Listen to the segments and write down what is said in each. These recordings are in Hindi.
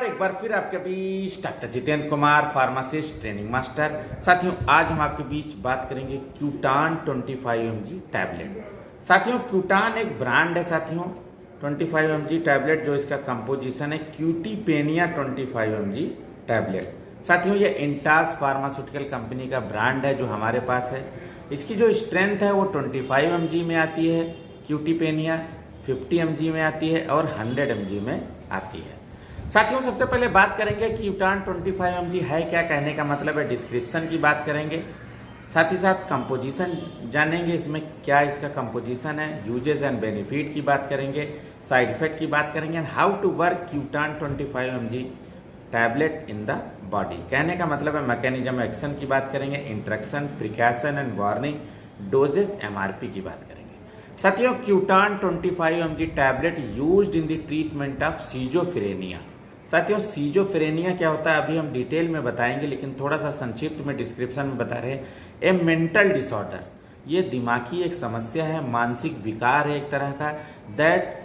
एक बार फिर आपके बीच doctor Jitendra Kumar, pharmacist, training master. साथियों, आज हम आपके बीच बात करेंगे क्यूटान 25 mg टैबलेट। साथियों, क्यूटान एक ब्रांड है। साथियों, 25 mg टैबलेट जो इसका कंपोजिशन है क्यूटीपेनिया 25 mg टैबलेट। साथियों, ये इंटास फार्मास्यूटिकल कंपनी का ब्रांड है जो हमारे पास है। इसकी जो स्ट्रेंथ है वो 25 mg में आती है, क्यूटीपेनिया 50 mg में आती है और 100 mg में आती है। साथियों, सबसे पहले बात करेंगे कि क्यूटान 25 mg है क्या, कहने का मतलब है डिस्क्रिप्शन की बात करेंगे। साथ ही साथ कंपोजिशन जानेंगे, इसमें क्या इसका कंपोजिशन है, यूजेस एंड बेनिफिट की बात करेंगे, साइड इफेक्ट की बात करेंगे, and how to work Qutan 25 mg tablet in the body. कहने का मतलब है मैकेनिज्म एक्शन की बात करेंगे, interaction, precaution and warning, dosages, MRP की बात करेंगे। साथियों, Qutan 25 mg tablet used in the treatment of schizophrenia. साथियों, सीजोफ्रेनिया क्या होता है अभी हम डिटेल में बताएंगे, लेकिन थोड़ा सा संक्षिप्त में डिस्क्रिप्शन में बता रहे हैं। ए मेंटल डिसऑर्डर, ये दिमागी एक समस्या है, मानसिक विकार है एक तरह का, that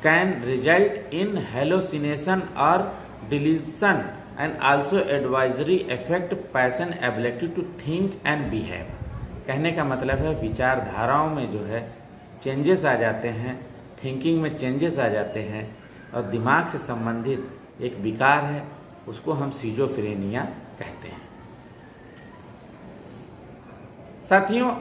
can result in hallucination और delusion and also advisory effect person ability to think and behave. कहने का मतलब है विचारधाराओं में जो है चेंजेस आ जाते हैं, थिंकिंग में चेंजेस आ जाते हैं और दिमाग से संबंधित एक विकार है, उसको हम सीजोफ्रेनिया कहते हैं। साथियों,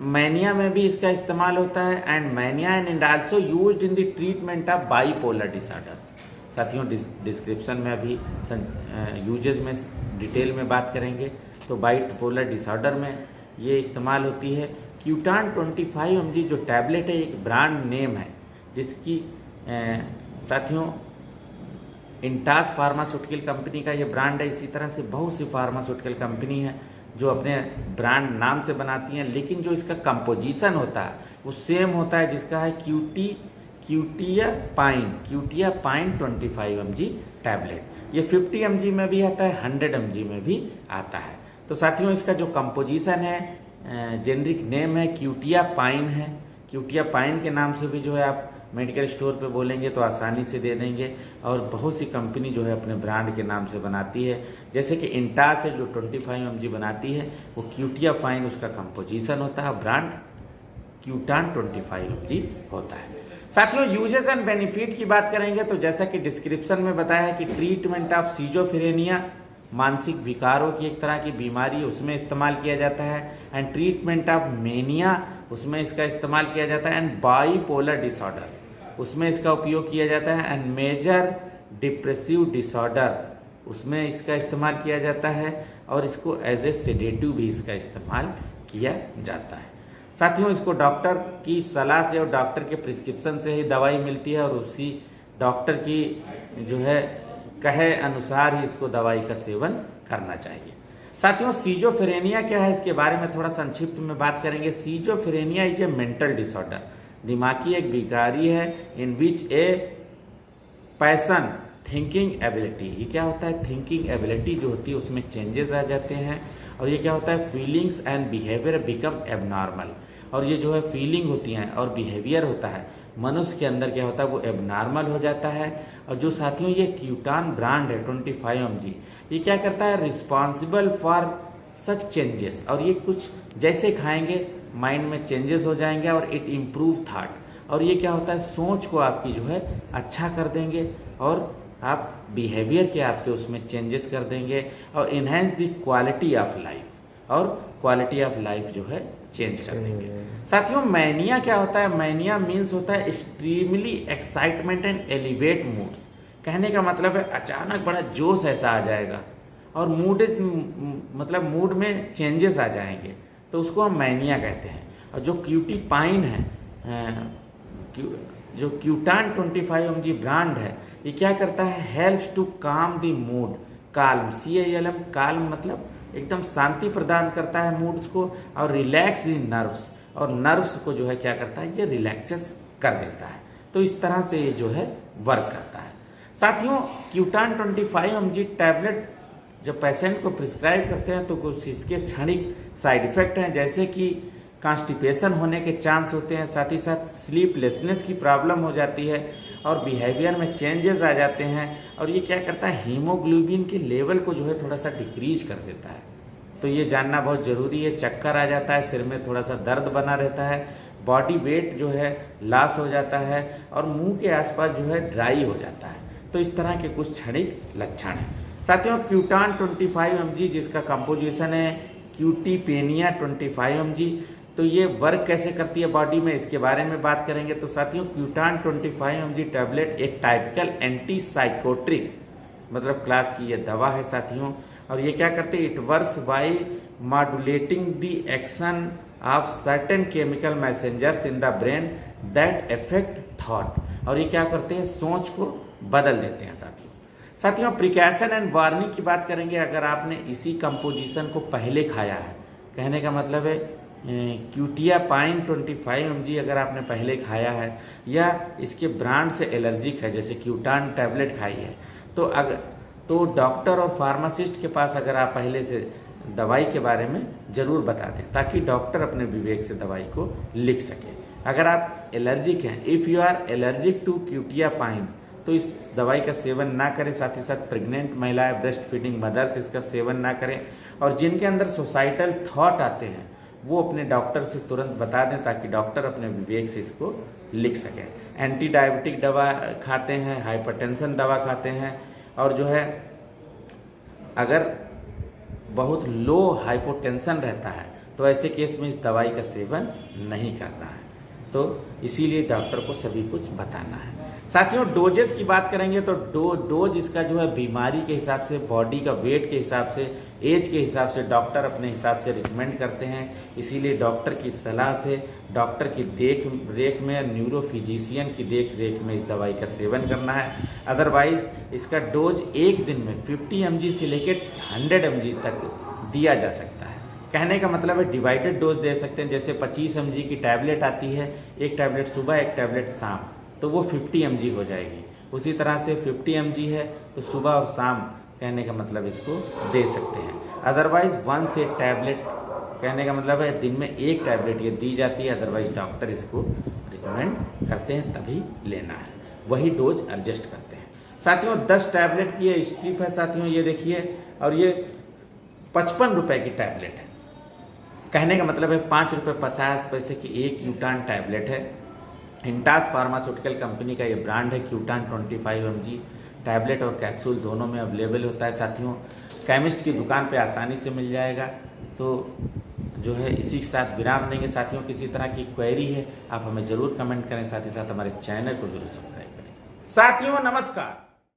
मैनिया में भी इसका इस्तेमाल होता है and mania and also used in the treatment of bipolar disorders. साथियों, डिस्क्रिप्शन में अभी यूजेस में डिटेल में बात करेंगे। तो बाइपोलर डिसऑर्डर में ये इस्तेमाल होती है। क्यूटान 25 mg जो टैबलेट है एक ब्रांड नेम है, जिसकी साथियों इंटास फार्मास्यूटिकल कंपनी का ये ब्रांड है। इसी तरह से बहुत सी फार्मास्यूटिकल कंपनी है जो अपने ब्रांड नाम से बनाती हैं, लेकिन जो इसका कंपोजिशन होता है वो सेम होता है, जिसका है क्यूटिया पाइन 25 mg टैबलेट। ये 50 mg में भी आता है, 100 mg में भी आता है। तो साथियों, इसका जो कंपोजिशन है, जेनरिक नेम है क्यूटिया पाइन है। क्यूटिया पाइन के नाम से भी जो है आप मेडिकल स्टोर पे बोलेंगे तो आसानी से दे देंगे, और बहुत सी कंपनी जो है अपने ब्रांड के नाम से बनाती है। जैसे कि इंटास है जो 25 mg बनाती है, वो क्यूटिया फाइन उसका कंपोजिशन होता है, ब्रांड क्यूटान 25 mg होता है। साथियों, यूजेस एंड बेनिफिट की बात करेंगे तो जैसा कि डिस्क्रिप्शन में बताया है कि ट्रीटमेंट ऑफ सीजोफ्रेनिया, मानसिक विकारों की एक तरह की बीमारी, उसमें इस्तेमाल किया जाता है। एंड ट्रीटमेंट ऑफ मेनिया, उसमें इसका इस्तेमाल किया जाता है। एंड बाइपोलर डिसऑर्डर्स, उसमें इसका उपयोग किया जाता है। एंड मेजर डिप्रेसिव डिसऑर्डर, उसमें इसका इस्तेमाल किया जाता है, और इसको एज ए सेडेटिव भी इसका इस्तेमाल किया जाता है। साथियों, इसको डॉक्टर की सलाह से और डॉक्टर के प्रिस्क्रिप्शन से ही दवाई मिलती है, और उसी डॉक्टर की जो है कहे अनुसार ही इसको दवाई का सेवन करना चाहिए। साथियों, सीजोफ्रेनिया क्या है इसके बारे में थोड़ा संक्षिप्त में बात करेंगे। Schizophrenia is a mental disorder, दिमागी एक बीमारी है, इन विच ए पर्सन थिंकिंग एबिलिटी, ये क्या होता है, थिंकिंग एबिलिटी जो होती है उसमें चेंजेस आ जाते हैं। और ये क्या होता है, feelings and behaviour become abnormal, और ये जो है फीलिंग होती हैं और बिहेवियर होता है मनुष्य के अंदर क्या होता है वो एबनॉर्मल हो जाता है। और जो साथियों ये क्यूटान ब्रांड है 25 mg, ये क्या करता है, रिस्पॉन्सिबल फॉर सच चेंजेस, और ये कुछ जैसे खाएंगे माइंड में चेंजेस हो जाएंगे और इट इम्प्रूव थाट, और ये क्या होता है सोच को आपकी जो है अच्छा कर देंगे, और आप बिहेवियर के आपके उसमें चेंजेस कर देंगे, और enhance the quality of life, और क्वालिटी ऑफ लाइफ जो है चेंज कर देंगे। साथियों, मैनिया क्या होता है, मैनिया मीन्स होता है extremely excitement and elevate moods. कहने का मतलब है अचानक बड़ा जोश ऐसा आ जाएगा और मतलब मूड में चेंजेस आ जाएंगे, तो उसको हम मैनिया कहते हैं। और जो क्यूटी पाइन है, जो क्यूटान 25 mg ब्रांड है, ये क्या करता है, हेल्प्स टू काम the mood, calm, CALM, calm मतलब एकदम शांति प्रदान करता है मूड्स को, और रिलैक्स दी नर्व्स, और नर्व्स को जो है क्या करता है, ये रिलैक्सेस कर देता है। तो इस तरह से ये जो है वर्क करता है। साथियों, क्यूटान 25 mg टैबलेट जब पेशेंट को प्रिस्क्राइब करते हैं तो कुछ इसके क्षणिक साइड इफेक्ट हैं, जैसे कि कॉन्स्टिपेशन होने के चांस होते हैं, साथ ही साथ स्लीपलेसनेस की प्रॉब्लम हो जाती है, और बिहेवियर में चेंजेस आ जाते हैं, और ये क्या करता है, हीमोग्लोबिन के लेवल को जो है थोड़ा सा डिक्रीज कर देता है। तो ये जानना बहुत ज़रूरी है। चक्कर आ जाता है, सिर में थोड़ा सा दर्द बना रहता है, बॉडी वेट जो है लॉस हो जाता है, और मुंह के आसपास जो है ड्राई हो जाता है। तो इस तरह के कुछ क्षणिक लक्षण हैं। साथियों, क्यूटान 25 mg जिसका कंपोजिशन है क्यूटीपेनिया 25 mg, तो ये वर्क कैसे करती है बॉडी में, इसके बारे में बात करेंगे। तो साथियों, क्यूटान 25 mg टैबलेट एक टाइपिकल एंटीसाइकोट्रिक मतलब क्लास की ये दवा है साथियों। और ये क्या करते हैं, it works by modulating the action of certain chemical messengers in the brain that affect thought. और ये क्या करते हैं, सोच को बदल देते हैं साथियों। प्रिकॉशन एंड वार्निंग की बात करेंगे। अगर आपने इसी कंपोजिशन को पहले खाया है, कहने का मतलब है क्यूटियापाइन 25 mg अगर आपने पहले खाया है, या इसके ब्रांड से एलर्जिक है, जैसे क्यूटान टैबलेट खाई है, तो डॉक्टर और फार्मासिस्ट के पास अगर आप पहले से दवाई के बारे में ज़रूर बता दें, ताकि डॉक्टर अपने विवेक से दवाई को लिख सके। अगर आप एलर्जिक हैं, if you are allergic to quetiapine, तो इस दवाई का सेवन ना करें। साथ ही साथ प्रेग्नेंट महिलाएं, ब्रेस्ट फीडिंग मदर्स इसका सेवन ना करें। और जिनके अंदर सुसाइडल थॉट आते हैं, वो अपने डॉक्टर से तुरंत बता दें, ताकि डॉक्टर अपने विवेक से इसको लिख सकें। एंटी डायबिटिक दवा खाते हैं, हाइपरटेंशन दवा खाते हैं, और जो है अगर बहुत लो हाइपोटेंशन रहता है, तो ऐसे केस में इस दवाई का सेवन नहीं करना है। तो इसीलिए डॉक्टर को सभी कुछ बताना है। साथियों, डोजेस की बात करेंगे तो डोज इसका जो है बीमारी के हिसाब से, बॉडी का वेट के हिसाब से, एज के हिसाब से डॉक्टर अपने हिसाब से रिकमेंड करते हैं। इसीलिए डॉक्टर की सलाह से, डॉक्टर की देख रेख में, न्यूरोफिजिशियन की देख रेख में इस दवाई का सेवन करना है। अदरवाइज इसका डोज एक दिन में 50 mg से लेकर 100 mg तक दिया जा सकता है। कहने का मतलब है डिवाइडेड डोज दे सकते हैं। जैसे 25 mg की टैबलेट आती है, एक टैबलेट सुबह, एक टैबलेट शाम, तो वो 50 mg हो जाएगी। उसी तरह से 50 mg है तो सुबह और शाम, कहने का मतलब इसको दे सकते हैं। अदरवाइज 1 से टैबलेट, कहने का मतलब है दिन में एक टैबलेट ये दी जाती है। अदरवाइज डॉक्टर इसको रिकमेंड करते हैं तभी लेना है, वही डोज एडजस्ट करते हैं। साथियों, 10 टैबलेट की ये स्ट्रिप है साथियों, ये देखिए, और ये 55 रुपये की टैबलेट है। कहने का मतलब है 5 रुपये 50 पैसे की एक क्यूटान टैबलेट है। इंटास फार्मास्यूटिकल कंपनी का ये ब्रांड है। क्यूटान 25 mg टैबलेट और कैप्सूल दोनों में अवेलेबल होता है साथियों। केमिस्ट की दुकान पे आसानी से मिल जाएगा। तो जो है इसी के साथ विराम देंगे साथियों। किसी तरह की क्वेरी है आप हमें ज़रूर कमेंट करें, साथ ही साथ हमारे चैनल को जरूर सब्सक्राइब करें। साथियों नमस्कार।